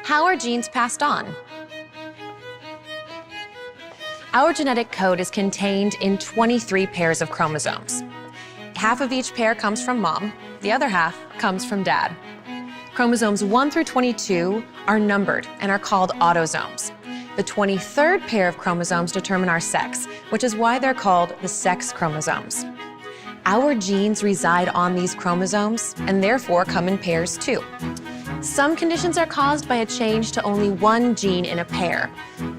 How are genes passed on? Our genetic code is contained in 23 pairs of chromosomes. Half of each pair comes from mom, the other half comes from dad. Chromosomes 1 through 22 are numbered and are called autosomes. The 23rd pair of chromosomes determine our sex, which is why they're called the sex chromosomes. Our genes reside on these chromosomes and therefore come in pairs too. Some conditions are caused by a change to only one gene in a pair.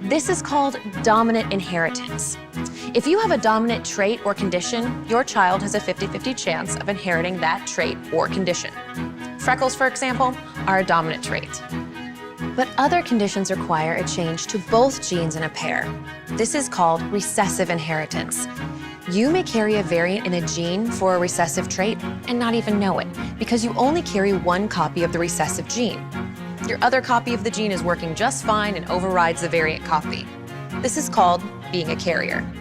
This is called dominant inheritance. If you have a dominant trait or condition, your child has a 50-50 chance of inheriting that trait or condition. Freckles, for example, are a dominant trait. But other conditions require a change to both genes in a pair. This is called recessive inheritance. You may carry a variant in a gene for a recessive trait and not even know it, because you only carry one copy of the recessive gene. Your other copy of the gene is working just fine and overrides the variant copy. This is called being a carrier.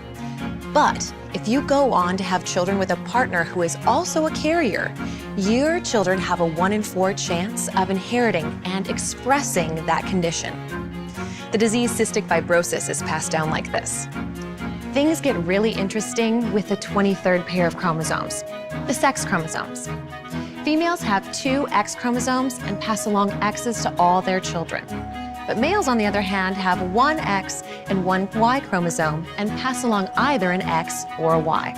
But if you go on to have children with a partner who is also a carrier, your children have a 1 in 4 chance of inheriting and expressing that condition. The disease cystic fibrosis is passed down like this. Things get really interesting with the 23rd pair of chromosomes, the sex chromosomes. Females have 2 X chromosomes and pass along X's to all their children. But males, on the other hand, have 1 X and 1 Y chromosome and pass along either an X or a Y.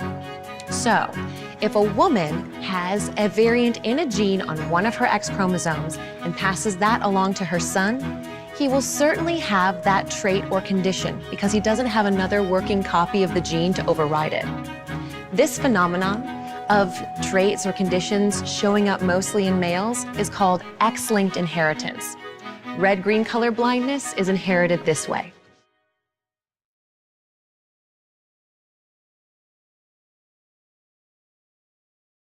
So, if a woman has a variant in a gene on one of her X chromosomes and passes that along to her son, he will certainly have that trait or condition because he doesn't have another working copy of the gene to override it. This phenomenon of traits or conditions showing up mostly in males is called X-linked inheritance. Red-green color blindness is inherited this way.